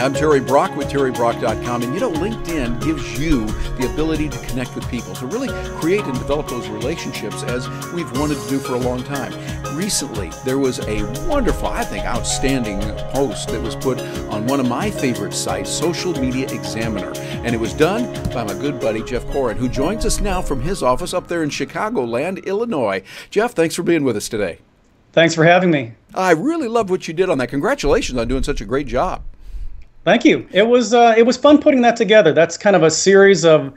I'm Terry Brock with terrybrock.com, and LinkedIn gives you the ability to connect with people, to really create and develop those relationships as we've wanted to do for a long time. Recently, there was a wonderful, I think, outstanding post that was put on one of my favorite sites, Social Media Examiner, and it was done by my good buddy, Jeff Corin, who joins us now from his office up there in Chicagoland, Illinois. Jeff, thanks for being with us today. Thanks for having me. I really loved what you did on that. Congratulations on doing such a great job. Thank you. It was fun putting that together. That's kind of a series of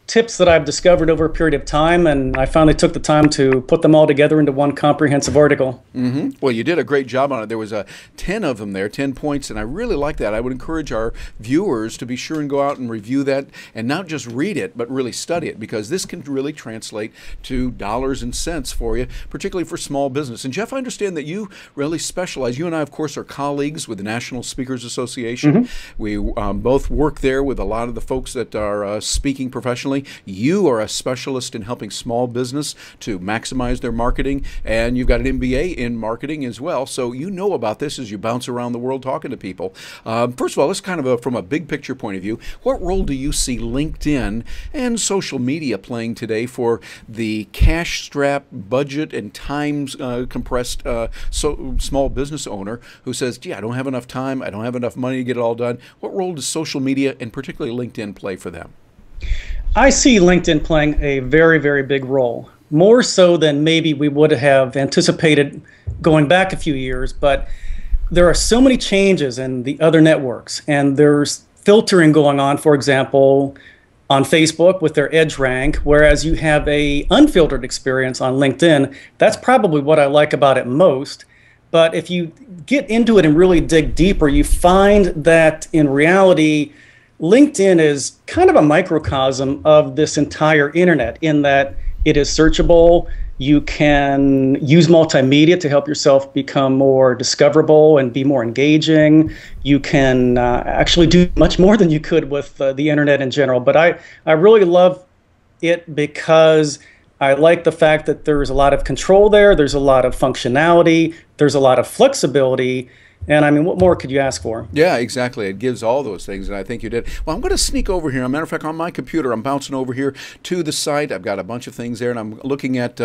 tips that I've discovered over a period of time, and I finally took the time to put them all together into one comprehensive article. Well, you did a great job on it. There was 10 of them there, 10 points, and I really like that. I would encourage our viewers to be sure and go out and review that, and not just read it, but really study it, because this can really translate to dollars and cents for you, particularly for small business. And Jeff, I understand that you really specialize. You and I, of course, are colleagues with the National Speakers Association. We both work there with a lot of the folks that are speaking professionally. You are a specialist in helping small business to maximize their marketing, and you've got an MBA in marketing as well, so you know about this as you bounce around the world talking to people. First of all, let's kind of from a big picture point of view, what role do you see LinkedIn and social media playing today for the cash-strapped, budget and time compressed small business owner who says, gee, I don't have enough time, I don't have enough money to get it all done? What role does social media and particularly LinkedIn play for them? I see LinkedIn playing a very, very big role, more so than maybe we would have anticipated going back a few years. But there are so many changes in the other networks, and there's filtering going on, for example, on Facebook with their EdgeRank, whereas you have a unfiltered experience on LinkedIn. That's probably what I like about it most. But if you get into it and really dig deeper, you find that in reality, LinkedIn is kind of a microcosm of this entire internet in that it is searchable. You can use multimedia to help yourself become more discoverable and be more engaging. You can actually do much more than you could with the internet in general. But I really love it because I like the fact that there's a lot of control there. There's a lot of functionality. There's a lot of flexibility. And I mean, what more could you ask for? Yeah, exactly. It gives all those things, and I think you did. Well, I'm going to sneak over here. As a matter of fact, on my computer, I'm bouncing over here to the site. I've got a bunch of things there, and I'm looking at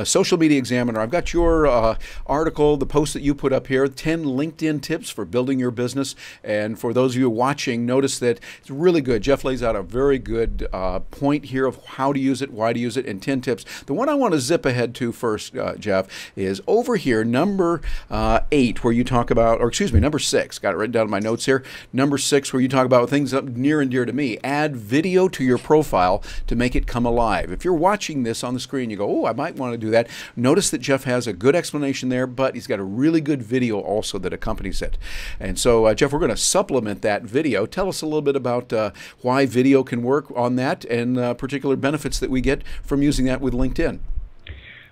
Social Media Examiner. I've got your article, the post that you put up here, 10 LinkedIn tips for building your business. And for those of you watching, notice that it's really good. Jeff lays out a very good point here of how to use it, why to use it, and 10 tips. The one I want to zip ahead to first, Jeff, is over here, number 8, where you talk about, or excuse me, number 6, got it written down in my notes here, number 6, where you talk about things up near and dear to me. Add video to your profile to make it come alive. If you're watching this on the screen, you go, oh, I might want to do that. Notice that Jeff has a good explanation there, but he's got a really good video also that accompanies it. And so, Jeff, we're going to supplement that video. Tell us a little bit about why video can work on that and particular benefits that we get from using that with LinkedIn.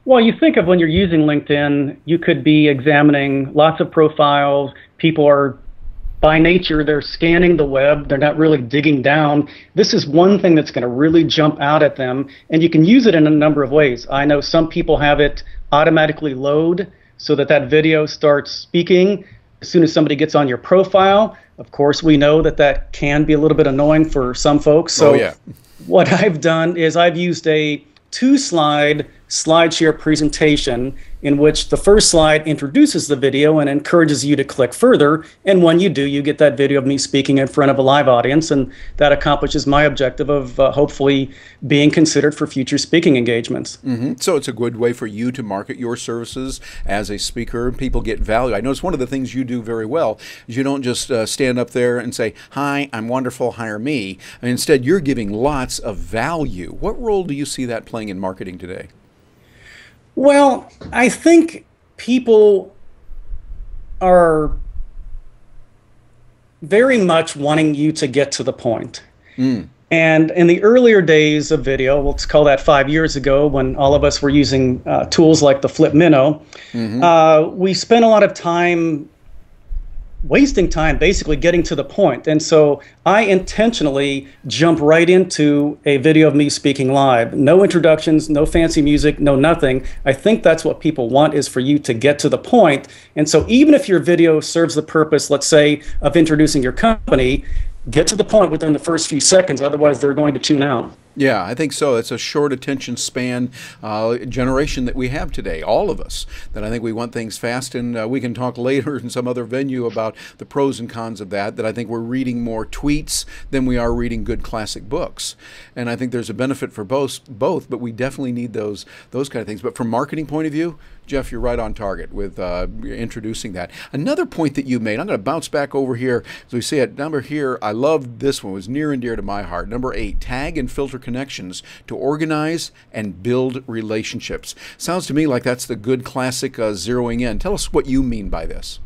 Well, you think of when you're using LinkedIn, you could be examining lots of profiles. People are, by nature, they're scanning the web. They're not really digging down. This is one thing that's going to really jump out at them, and you can use it in a number of ways. I know some people have it automatically load so that that video starts speaking as soon as somebody gets on your profile. Of course, we know that that can be a little bit annoying for some folks. So what I've done is I've used a 2-slide SlideShare presentation in which the first slide introduces the video and encourages you to click further. And when you do, you get that video of me speaking in front of a live audience, and that accomplishes my objective of hopefully being considered for future speaking engagements. So it's a good way for you to market your services as a speaker. People get value. I notice one of the things you do very well is you don't just stand up there and say, hi, I'm wonderful, hire me. And instead, you're giving lots of value. What role do you see that playing in marketing today? Well, I think people are very much wanting you to get to the point. And in the earlier days of video, let's call that 5 years ago, when all of us were using tools like the Flip Minnow, we spent a lot of time wasting time basically getting to the point. And so I intentionally jump right into a video of me speaking live. No introductions, no fancy music, no nothing. I think that's what people want, is for you to get to the point. And so even if your video serves the purpose, let's say, of introducing your company, get to the point within the first few seconds. Otherwise, they're going to tune out. Yeah, I think so. It's a short attention span generation that we have today, all of us, that I think we want things fast, and we can talk later in some other venue about the pros and cons of that I think we're reading more tweets than we are reading good classic books. And I think there's a benefit for both, but we definitely need those kind of things. But from a marketing point of view, Jeff, you're right on target with introducing that. Another point that you made, I'm going to bounce back over here. As we see it, number here, I love this one. It was near and dear to my heart. Number 8, tag and filter connections to organize and build relationships. Sounds to me like that's the good classic zeroing in. Tell us what you mean by this.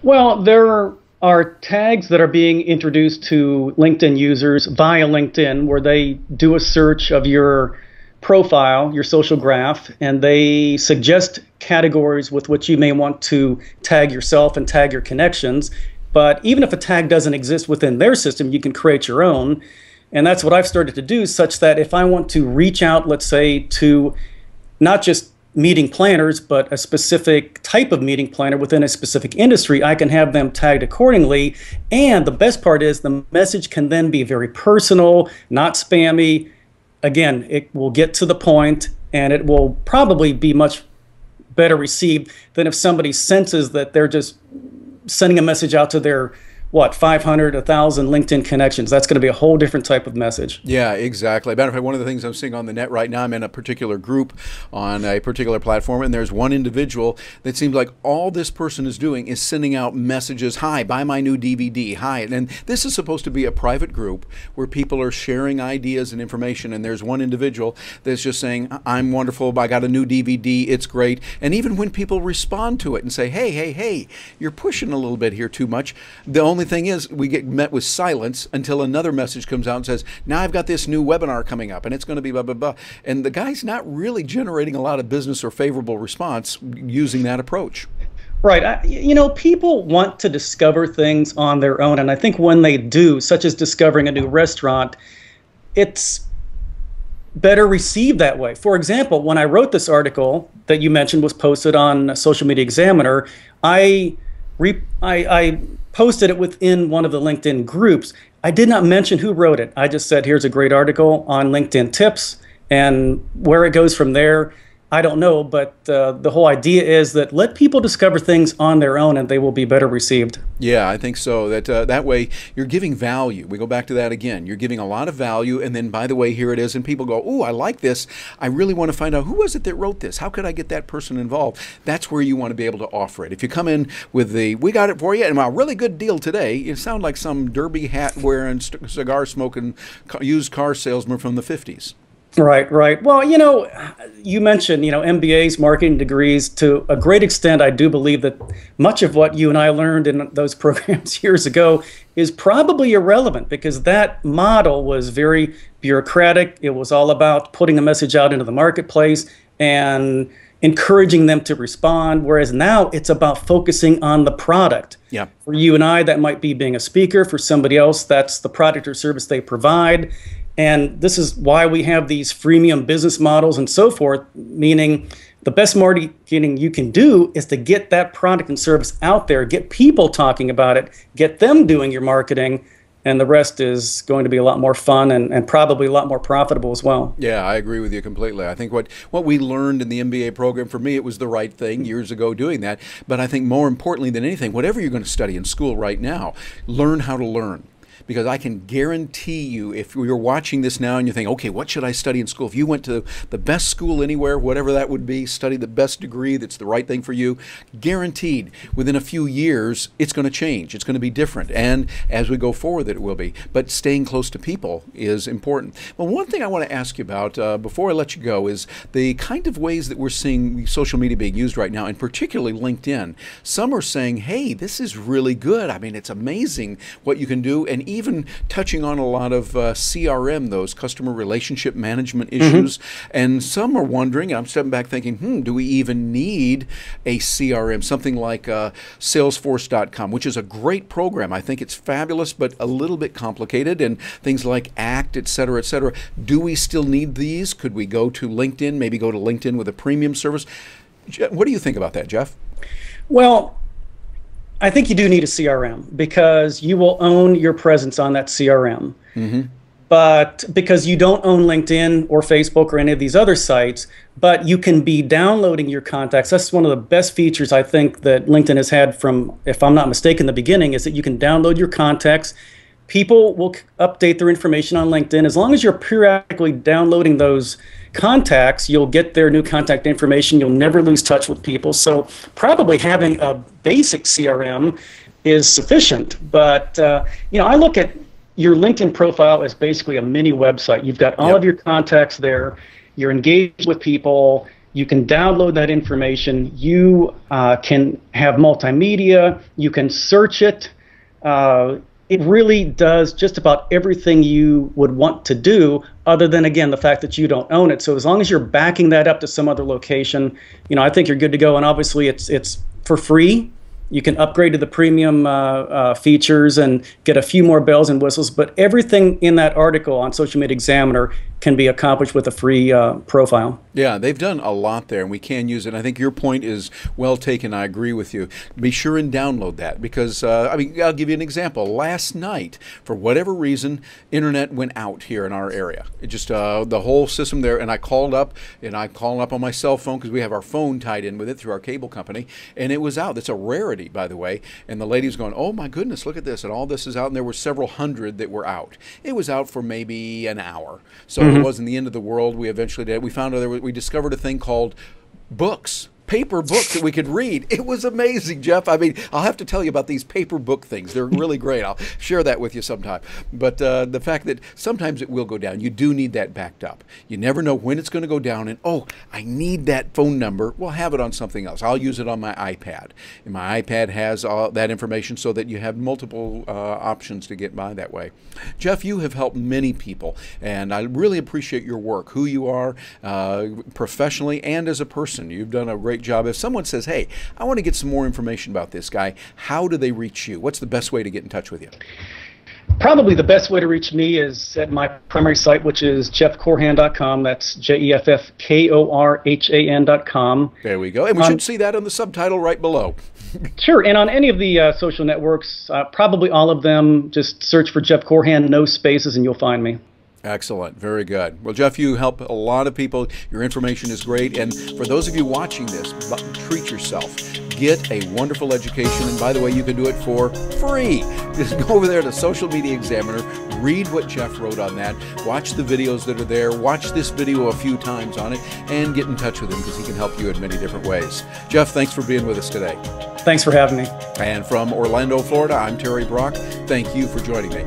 Well, there are tags that are being introduced to LinkedIn users via LinkedIn, where they do a search of your profile, your social graph, and they suggest categories with which you may want to tag yourself and tag your connections. But even if a tag doesn't exist within their system, you can create your own. And that's what I've started to do, such that if I want to reach out, let's say, to not just meeting planners, but a specific type of meeting planner within a specific industry, I can have them tagged accordingly. And the best part is the message can then be very personal, not spammy. Again, it will get to the point, and it will probably be much better received than if somebody senses that they're just sending a message out to their 500, 1,000 LinkedIn connections. That's going to be a whole different type of message. Yeah, exactly. Matter of fact, one of the things I'm seeing on the net right now, I'm in a particular group on a particular platform, and there's one individual that seems like all this person is doing is sending out messages. Hi, buy my new DVD. Hi. And this is supposed to be a private group where people are sharing ideas and information, and there's one individual that's just saying, I'm wonderful, I got a new DVD, it's great. And even when people respond to it and say, hey, you're pushing a little bit here too much, the only thing is we get met with silence until another message comes out and says, now I've got this new webinar coming up and it's going to be blah, blah, blah. And the guy's not really generating a lot of business or favorable response using that approach. Right. People want to discover things on their own. And I think when they do, such as discovering a new restaurant, it's better received that way. For example, when I wrote this article that you mentioned was posted on Social Media Examiner, I posted it within one of the LinkedIn groups. I did not mention who wrote it. I just said, here's a great article on LinkedIn tips, and where it goes from there, I don't know. But the whole idea is that let people discover things on their own, and they will be better received. Yeah, I think so. That way you're giving value. We go back to that again. You're giving a lot of value, and then, by the way, here it is, and people go, oh, I like this. I really want to find out who was it that wrote this. How could I get that person involved? That's where you want to be able to offer it. If you come in with the, we got it for you, and a really good deal today, you sound like some derby hat wearing, cigar smoking, used car salesman from the 50s. Right. Well, you mentioned, MBAs, marketing degrees. To a great extent, I do believe that much of what you and I learned in those programs years ago is probably irrelevant, because that model was very bureaucratic. It was all about putting a message out into the marketplace and encouraging them to respond, whereas now it's about focusing on the product. Yeah. For you and I, that might be being a speaker. For somebody else, that's the product or service they provide. And this is why we have these freemium business models and so forth, meaning the best marketing you can do is to get that product and service out there, get people talking about it, get them doing your marketing, and the rest is going to be a lot more fun and probably a lot more profitable as well. Yeah, I agree with you completely. I think what we learned in the MBA program, for me, it was the right thing years ago doing that. But I think more importantly than anything, whatever you're going to study in school right now, learn how to learn. Because I can guarantee you, if you're watching this now and you think, okay, what should I study in school? If you went to the best school anywhere, whatever that would be, study the best degree that's the right thing for you, guaranteed within a few years, it's going to change. It's going to be different. And as we go forward, it will be. But staying close to people is important. Well, one thing I want to ask you about before I let you go is the kind of ways that we're seeing social media being used right now, and particularly LinkedIn. Some are saying, hey, this is really good. I mean, it's amazing what you can do. And even touching on a lot of CRM, those customer relationship management issues. And some are wondering, I'm stepping back thinking, do we even need a CRM, something like Salesforce.com, which is a great program. I think it's fabulous, but a little bit complicated, and things like ACT, et cetera, et cetera. Do we still need these? Could we go to LinkedIn, maybe go to LinkedIn with a premium service? What do you think about that, Jeff? Well, I think you do need a CRM because you will own your presence on that CRM. But because you don't own LinkedIn or Facebook or any of these other sites, but you can be downloading your contacts. That's one of the best features I think that LinkedIn has had from, if I'm not mistaken, the beginning, is that you can download your contacts. People will update their information on LinkedIn. As long as you're periodically downloading those contacts, you'll get their new contact information. You'll never lose touch with people. So probably having a basic CRM is sufficient. But I look at your LinkedIn profile as basically a mini website. You've got all of your contacts there. You're engaged with people. You can download that information. You can have multimedia. You can search it. It really does just about everything you would want to do, other than, again, the fact that you don't own it. So as long as you're backing that up to some other location, I think you're good to go. And obviously it's for free. You can upgrade to the premium features and get a few more bells and whistles. But everything in that article on Social Media Examiner can be accomplished with a free profile. Yeah, they've done a lot there, and we can use it. I think your point is well taken. I agree with you. Be sure and download that because, I'll give you an example. Last night, for whatever reason, internet went out here in our area. It just, the whole system there, and I called up on my cell phone because we have our phone tied in with it through our cable company, and it was out. That's a rarity, by the way. And the lady was going, oh my goodness, look at this. And all this is out, and there were several hundred that were out. It was out for maybe an hour. So it wasn't the end of the world. We eventually did. We found out we discovered a thing called books. Paper books that we could read. It was amazing, Jeff. I'll have to tell you about these paper book things. They're really great. I'll share that with you sometime. But the fact that sometimes it will go down, you do need that backed up. You never know when it's going to go down, and I need that phone number. Well, have it on something else. I'll use it on my iPad. And my iPad has all that information so that you have multiple options to get by that way. Jeff, you have helped many people, and I really appreciate your work, who you are professionally and as a person. You've done a great job. If someone says, hey, I want to get some more information about this guy, how do they reach you? What's the best way to get in touch with you? Probably the best way to reach me is at my primary site, which is jeffkorhan.com. That's JEFFKORHAN.com. There we go. And we should see that on the subtitle right below. Sure. And on any of the social networks, probably all of them, just search for Jeff Korhan, no spaces, and you'll find me. Excellent. Very good. Well, Jeff, you help a lot of people. Your information is great. And for those of you watching this, treat yourself. Get a wonderful education. And by the way, you can do it for free. Just go over there to Social Media Examiner, read what Jeff wrote on that, watch the videos that are there, watch this video a few times on it, and get in touch with him because he can help you in many different ways. Jeff, thanks for being with us today. Thanks for having me. And from Orlando, Florida, I'm Terry Brock. Thank you for joining me.